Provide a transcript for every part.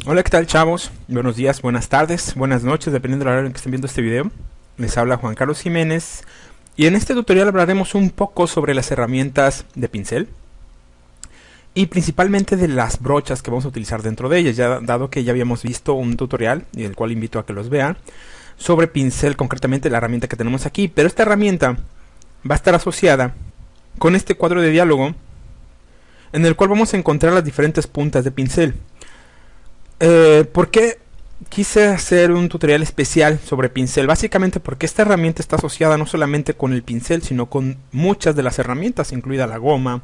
Hola, ¿qué tal, chavos? Buenos días, buenas tardes, buenas noches, dependiendo del horario en que estén viendo este video. Les habla Juan Carlos Jiménez y en este tutorial hablaremos un poco sobre las herramientas de pincel y principalmente de las brochas que vamos a utilizar dentro de ellas, ya dado que ya habíamos visto un tutorial, y el cual invito a que los vean, sobre pincel, concretamente la herramienta que tenemos aquí. Pero esta herramienta va a estar asociada con este cuadro de diálogo en el cual vamos a encontrar las diferentes puntas de pincel. ¿Por qué quise hacer un tutorial especial sobre pincel? Básicamente porque esta herramienta está asociada no solamente con el pincel, sino con muchas de las herramientas, incluida la goma,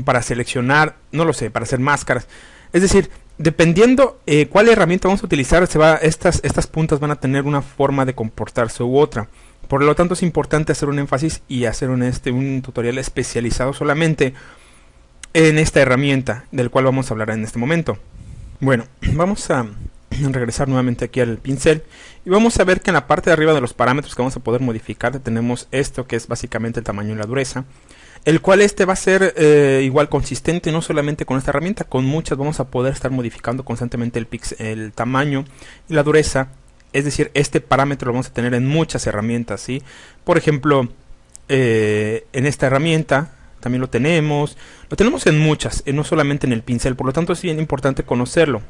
para seleccionar, no lo sé, para hacer máscaras. Es decir, dependiendo cuál herramienta vamos a utilizar, estas puntas van a tener una forma de comportarse u otra. Por lo tanto, es importante hacer un énfasis y hacer un tutorial especializado solamente en esta herramienta, del cual vamos a hablar en este momento. Bueno, vamos a regresar nuevamente aquí al pincel y vamos a ver que en la parte de arriba de los parámetros que vamos a poder modificar tenemos esto, que es básicamente el tamaño y la dureza, el cual va a ser igual consistente no solamente con esta herramienta, con muchas vamos a poder estar modificando constantemente el tamaño y la dureza. Es decir, este parámetro lo vamos a tener en muchas herramientas, ¿sí? Por ejemplo, en esta herramienta también lo tenemos en muchas, no solamente en el pincel. Por lo tanto es bien importante conocerlo.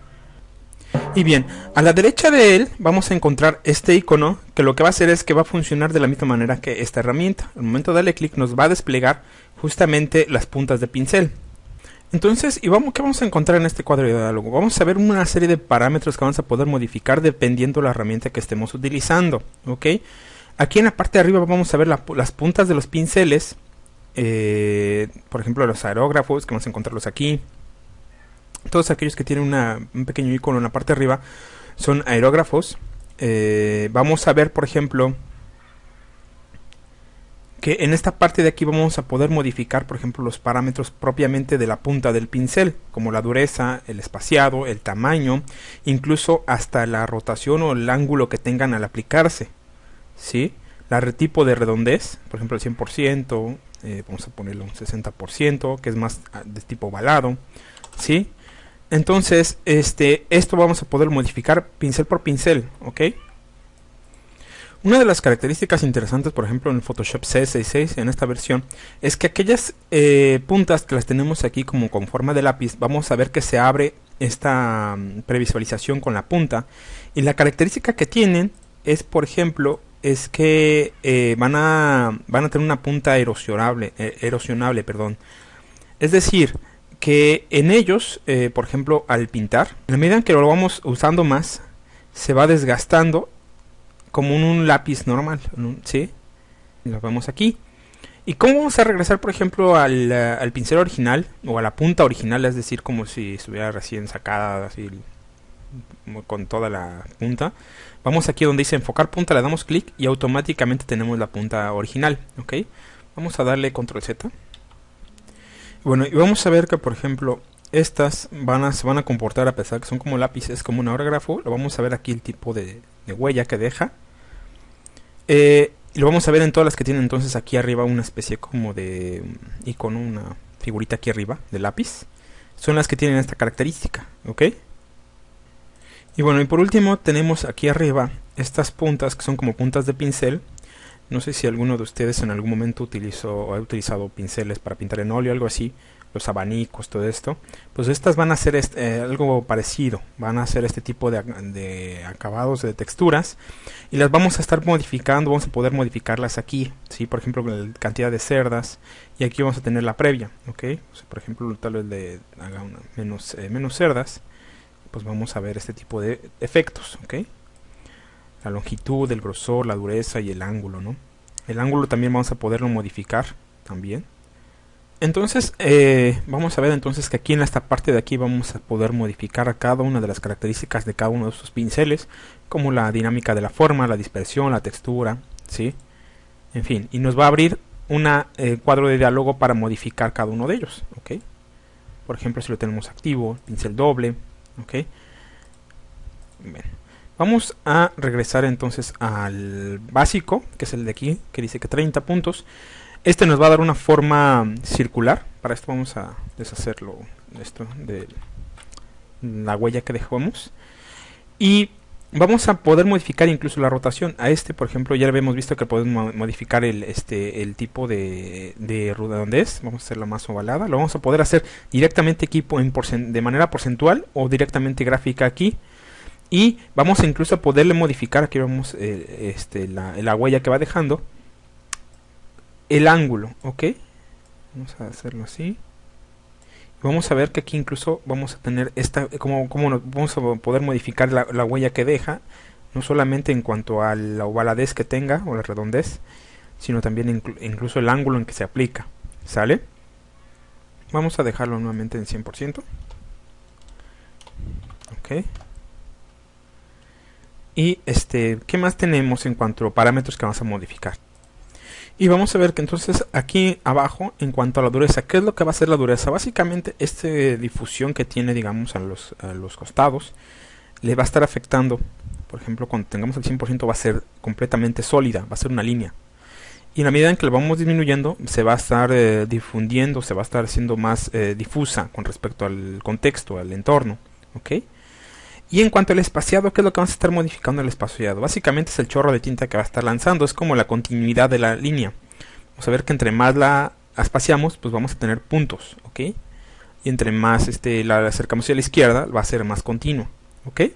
Y bien, a la derecha de él vamos a encontrar este icono, que lo que va a hacer es que va a funcionar de la misma manera que esta herramienta. Al momento de darle clic nos va a desplegar justamente las puntas de pincel. Entonces, ¿qué vamos a encontrar en este cuadro de diálogo? Vamos a ver una serie de parámetros que vamos a poder modificar dependiendo de la herramienta que estemos utilizando, ¿ok? Aquí en la parte de arriba vamos a ver las puntas de los pinceles, por ejemplo los aerógrafos, que vamos a encontrarlos aquí. Todos aquellos que tienen un pequeño icono en la parte de arriba son aerógrafos. Vamos a ver, por ejemplo, que en esta parte de aquí vamos a poder modificar, por ejemplo, los parámetros propiamente de la punta del pincel, como la dureza, el espaciado, el tamaño, incluso hasta la rotación o el ángulo que tengan al aplicarse, ¿sí? Tipo de redondez, por ejemplo el 100%, vamos a ponerle un 60%, que es más de tipo ovalado, ¿sí? Entonces, esto vamos a poder modificar pincel por pincel, ¿ok? Una de las características interesantes, por ejemplo, en el Photoshop C66, en esta versión, es que aquellas puntas que las tenemos aquí como con forma de lápiz, vamos a ver que se abre esta previsualización con la punta. Y la característica que tienen es, por ejemplo, es que van a tener una punta erosionable, perdón. Es decir, que en ellos, por ejemplo, al pintar, en la medida en que lo vamos usando más, se va desgastando como un lápiz normal, ¿sí? Lo vemos aquí. ¿Y cómo vamos a regresar, por ejemplo, al pincel original o a la punta original? Es decir, como si estuviera recién sacada, así con toda la punta. Vamos aquí donde dice enfocar punta, le damos clic y automáticamente tenemos la punta original, ¿ok? Vamos a darle control Z. Bueno, y vamos a ver que, por ejemplo, estas se van a comportar, a pesar que son como lápices, como un aerógrafo. Lo vamos a ver aquí el tipo de huella que deja. Y lo vamos a ver en todas las que tienen entonces aquí arriba una especie como de icono, una figurita aquí arriba de lápiz. Son las que tienen esta característica, ¿ok? Y bueno, y por último tenemos aquí arriba estas puntas que son como puntas de pincel. No sé si alguno de ustedes en algún momento ha utilizado pinceles para pintar en óleo, algo así, los abanicos, todo esto. Pues estas van a ser algo parecido, van a ser este tipo de acabados, de texturas, y las vamos a estar modificando, vamos a poder modificarlas aquí, ¿sí? Por ejemplo, la cantidad de cerdas, y aquí vamos a tener la previa, ¿ok? O sea, por ejemplo, tal vez haga menos cerdas, pues vamos a ver este tipo de efectos, ¿ok? La longitud, el grosor, la dureza y el ángulo, ¿no? El ángulo también vamos a poderlo modificar también. Entonces, vamos a ver entonces que aquí en esta parte de aquí vamos a poder modificar a cada una de las características de cada uno de estos pinceles, como la dinámica de la forma, la dispersión, la textura, ¿sí? En fin, y nos va a abrir un cuadro de diálogo para modificar cada uno de ellos, ¿ok? Por ejemplo, si lo tenemos activo, pincel doble, ¿ok? Bien. Vamos a regresar entonces al básico, que es el de aquí, que dice que 30 puntos. Este nos va a dar una forma circular. Para esto vamos a deshacerlo la huella que dejamos. Y vamos a poder modificar incluso la rotación. A por ejemplo, ya habíamos visto que podemos modificar el tipo de redondez. Vamos a hacerlo más ovalada. Lo vamos a poder hacer directamente aquí de manera porcentual o directamente gráfica aquí. Y vamos a incluso a poderle modificar, aquí vemos la huella que va dejando, el ángulo, ¿ok? Vamos a hacerlo así. Vamos a ver que aquí incluso vamos a tener vamos a poder modificar la huella que deja, no solamente en cuanto a la ovaladez que tenga o la redondez, sino también incluso el ángulo en que se aplica. ¿Sale? Vamos a dejarlo nuevamente en 100%. Ok. Y ¿qué más tenemos en cuanto a parámetros que vamos a modificar? Y vamos a ver que entonces aquí abajo, en cuanto a la dureza, ¿qué es lo que va a ser la dureza? Básicamente esta difusión que tiene, digamos, a los costados, le va a estar afectando. Por ejemplo, cuando tengamos el 100% va a ser completamente sólida, va a ser una línea. Y en la medida en que lo vamos disminuyendo, se va a estar difundiendo, se va a estar haciendo más difusa con respecto al contexto, al entorno. ¿Ok? Y en cuanto al espaciado, ¿qué es lo que vamos a estar modificando el espaciado? Básicamente es el chorro de tinta que va a estar lanzando, es como la continuidad de la línea. Vamos a ver que entre más la espaciamos, pues vamos a tener puntos, ¿ok? Y entre más la acercamos a la izquierda, va a ser más continuo, ¿ok? Y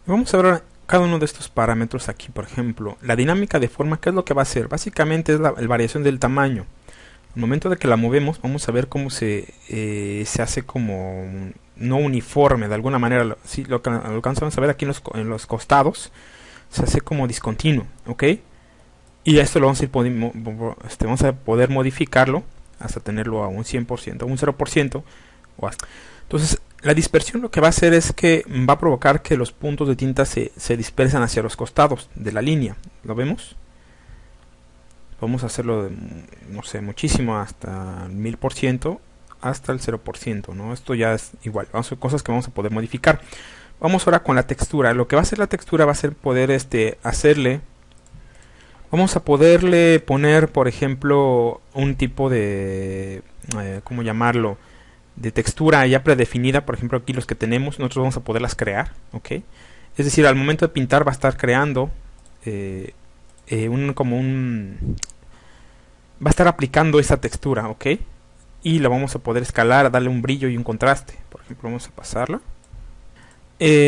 vamos a ver cada uno de estos parámetros aquí, por ejemplo. La dinámica de forma, ¿qué es lo que va a hacer? Básicamente es la variación del tamaño. Al momento de que la movemos, vamos a ver cómo se hace como no uniforme, de alguna manera. Si lo alcanzamos a ver aquí en los costados, se hace como discontinuo, ¿ok? Y esto lo vamos a poder modificarlo hasta tenerlo a un 100%, a un 0%. Entonces, la dispersión lo que va a hacer es que va a provocar que los puntos de tinta se dispersan hacia los costados de la línea. ¿Lo vemos? Vamos a hacerlo, no sé, muchísimo, hasta el 1000%, hasta el 0%, ¿no? Esto ya es igual, vamos a hacer cosas que vamos a poder modificar. Vamos ahora con la textura. Lo que va a hacer la textura va a ser poder hacerle... Vamos a poderle poner, por ejemplo, un tipo de... ¿cómo llamarlo? De textura ya predefinida. Por ejemplo, aquí los que tenemos, nosotros vamos a poderlas crear, ¿ok? Es decir, al momento de pintar va a estar creando... va a estar aplicando esa textura, ¿ok? Y la vamos a poder escalar, darle un brillo y un contraste. Por ejemplo, vamos a pasarla.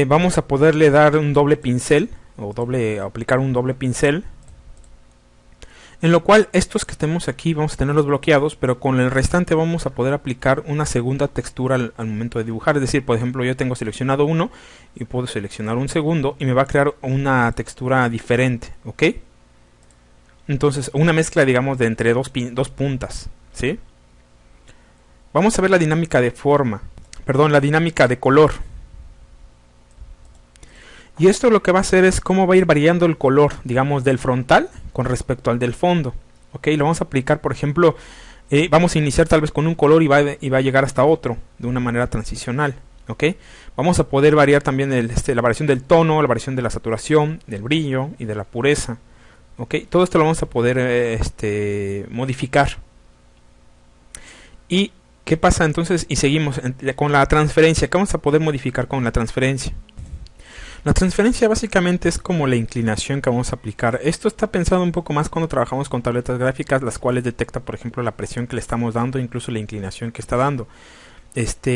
Vamos a poderle dar un doble pincel, o aplicar un doble pincel, en lo cual estos que tenemos aquí vamos a tenerlos bloqueados, pero con el restante vamos a poder aplicar una segunda textura al momento de dibujar. Es decir, por ejemplo, yo tengo seleccionado uno y puedo seleccionar un segundo y me va a crear una textura diferente, ¿ok? Entonces, una mezcla, digamos, de entre dos puntas, ¿sí? Vamos a ver la dinámica de forma, la dinámica de color. Y esto lo que va a hacer es cómo va a ir variando el color, digamos, del frontal con respecto al del fondo. ¿Ok? Lo vamos a aplicar, por ejemplo, vamos a iniciar tal vez con un color y va a llegar hasta otro, de una manera transicional. ¿Ok? Vamos a poder variar también la variación del tono, la variación de la saturación, del brillo y de la pureza. ¿Ok? Todo esto lo vamos a poder modificar. ¿Y qué pasa entonces? Y seguimos con la transferencia. ¿Qué vamos a poder modificar con la transferencia? La transferencia básicamente es como la inclinación que vamos a aplicar. Esto está pensado un poco más cuando trabajamos con tabletas gráficas, las cuales detecta, por ejemplo, la presión que le estamos dando, incluso la inclinación que está dando.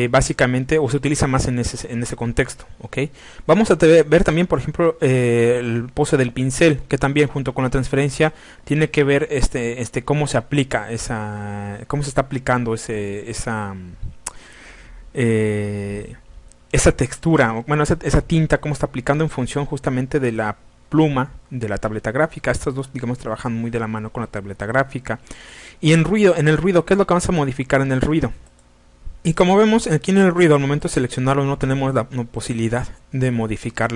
Básicamente, o se utiliza más en ese contexto, ¿ok? Vamos a ver también, por ejemplo, el pose del pincel, que también junto con la transferencia tiene que ver cómo se aplica cómo se está aplicando esa textura, bueno, esa tinta, cómo está aplicando en función justamente de la pluma de la tableta gráfica. Estos dos, digamos, trabajan muy de la mano con la tableta gráfica. Y en el ruido, ¿qué es lo que vamos a modificar en el ruido? Y como vemos aquí en el ruido, al momento de seleccionarlo no tenemos la posibilidad de modificar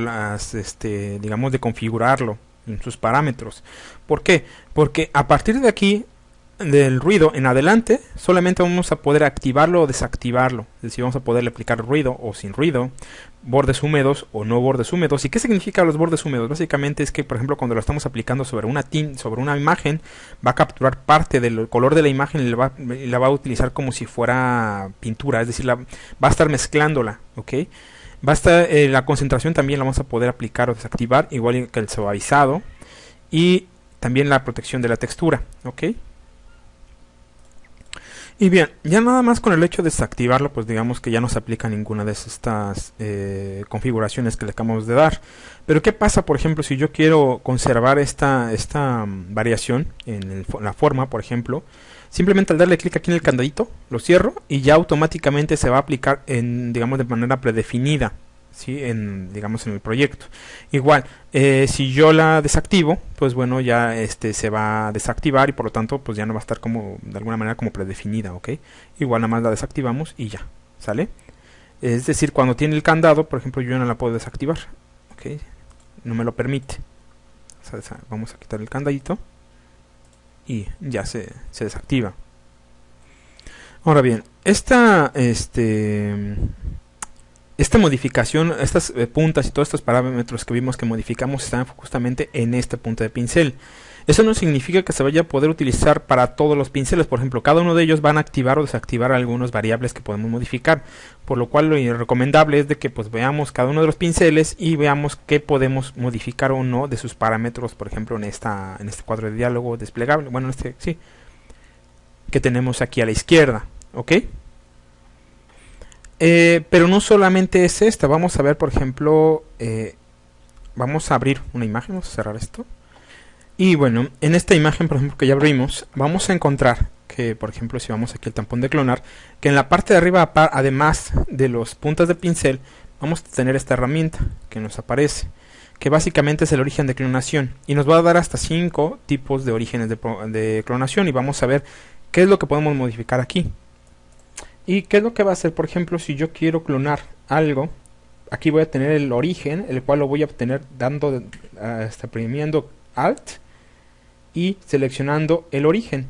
digamos, de configurarlo en sus parámetros. ¿Por qué? Porque a partir de aquí del ruido en adelante, solamente vamos a poder activarlo o desactivarlo. Es decir, vamos a poderle aplicar ruido o sin ruido, bordes húmedos o no bordes húmedos. ¿Y qué significa los bordes húmedos? Básicamente es que, por ejemplo, cuando lo estamos aplicando sobre una imagen, va a capturar parte del color de la imagen y la va a utilizar como si fuera pintura. Es decir, va a estar mezclándola, ¿ok? La concentración también la vamos a poder aplicar o desactivar, igual que el suavizado. Y también la protección de la textura, ¿ok? Y bien, ya nada más con el hecho de desactivarlo, pues digamos que ya no se aplica ninguna de estas configuraciones que le acabamos de dar. Pero ¿qué pasa, por ejemplo, si yo quiero conservar esta variación en la forma, por ejemplo? Simplemente al darle clic aquí en el candadito, lo cierro y ya automáticamente se va a aplicar digamos, de manera predefinida, ¿sí? Digamos, en el proyecto. Igual, si yo la desactivo, pues bueno, ya se va a desactivar y por lo tanto pues ya no va a estar como de alguna manera como predefinida, ¿ok? Igual nada más la desactivamos y ya, ¿sale? Es decir, cuando tiene el candado, por ejemplo, yo no la puedo desactivar, ¿ok? No me lo permite. O sea, vamos a quitar el candadito y ya se desactiva. Ahora bien, esta modificación, estas puntas y todos estos parámetros que vimos que modificamos están justamente en este punto de pincel. Eso no significa que se vaya a poder utilizar para todos los pinceles. Por ejemplo, cada uno de ellos van a activar o desactivar algunas variables que podemos modificar. Por lo cual lo recomendable es de que pues veamos cada uno de los pinceles y veamos qué podemos modificar o no de sus parámetros. Por ejemplo, en este cuadro de diálogo desplegable. Bueno, sí, que tenemos aquí a la izquierda, ¿ok? Pero no solamente es esta. Vamos a ver, por ejemplo, vamos a abrir una imagen, vamos a cerrar esto. Y bueno, en esta imagen, por ejemplo, que ya abrimos, vamos a encontrar que, por ejemplo, si vamos aquí al tampón de clonar, que en la parte de arriba, además de los puntas de pincel, vamos a tener esta herramienta que nos aparece, que básicamente es el origen de clonación. Y nos va a dar hasta 5 tipos de orígenes de clonación. Y vamos a ver qué es lo que podemos modificar aquí. ¿Y qué es lo que va a hacer? Por ejemplo, si yo quiero clonar algo, aquí voy a tener el origen, el cual lo voy a obtener oprimiendo Alt y seleccionando el origen.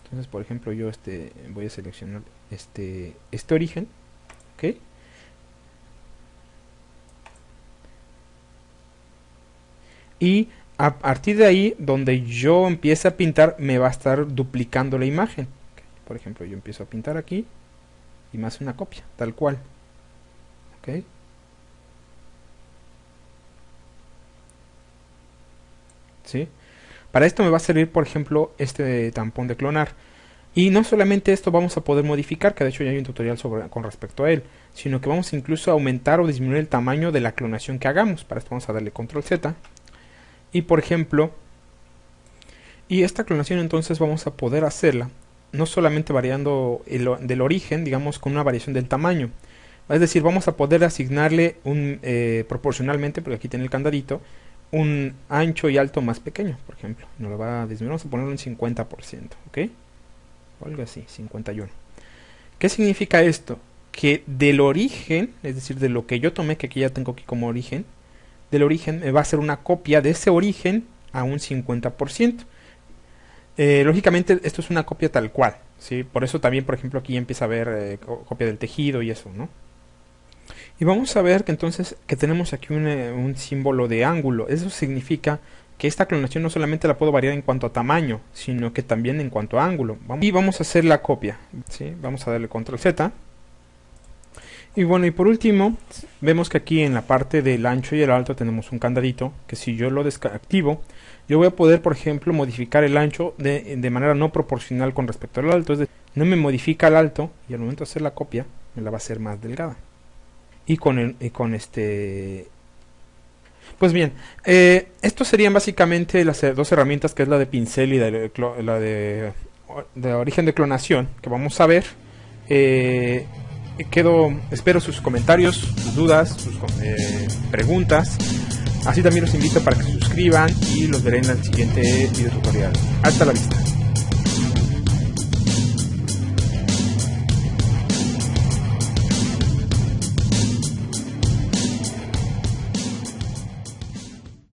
Entonces, por ejemplo, yo voy a seleccionar este origen, ¿ok? Y a partir de ahí, donde yo empiece a pintar, me va a estar duplicando la imagen. Por ejemplo, yo empiezo a pintar aquí y me hace una copia, tal cual. ¿Ok? ¿Sí? Para esto me va a servir, por ejemplo, este tampón de clonar. Y no solamente esto vamos a poder modificar, que de hecho ya hay un tutorial con respecto a él, sino que vamos incluso a aumentar o disminuir el tamaño de la clonación que hagamos. Para esto vamos a darle control Z. Y por ejemplo, esta clonación entonces vamos a poder hacerla no solamente variando del origen, digamos con una variación del tamaño. Es decir, vamos a poder asignarle proporcionalmente, porque aquí tiene el candadito, un ancho y alto más pequeño, por ejemplo. Nos lo va a disminuir, vamos a ponerlo en 50%, ¿ok? O algo así, 51. ¿Qué significa esto? Que del origen, es decir, de lo que yo tomé, que aquí ya tengo aquí como origen, del origen me va a hacer una copia de ese origen a un 50%. Lógicamente esto es una copia tal cual, ¿sí? Por eso también, por ejemplo, aquí empieza a ver copia del tejido y eso, ¿no? Y vamos a ver que entonces que tenemos aquí un símbolo de ángulo. Eso significa que esta clonación no solamente la puedo variar en cuanto a tamaño, sino que también en cuanto a ángulo. Y vamos a hacer la copia, ¿sí? Vamos a darle control Z. Y bueno, y por último, vemos que aquí en la parte del ancho y el alto tenemos un candadito, que si yo lo desactivo, yo voy a poder, por ejemplo, modificar el ancho de manera no proporcional con respecto al alto. Es decir, no me modifica el alto y al momento de hacer la copia, me la va a hacer más delgada. Y pues bien, estos serían básicamente las dos herramientas, que es la de pincel y la de origen de clonación, que vamos a ver. Espero sus comentarios, sus dudas, sus preguntas. Así también los invito para que se suscriban y los veré en el siguiente video tutorial. Hasta la vista.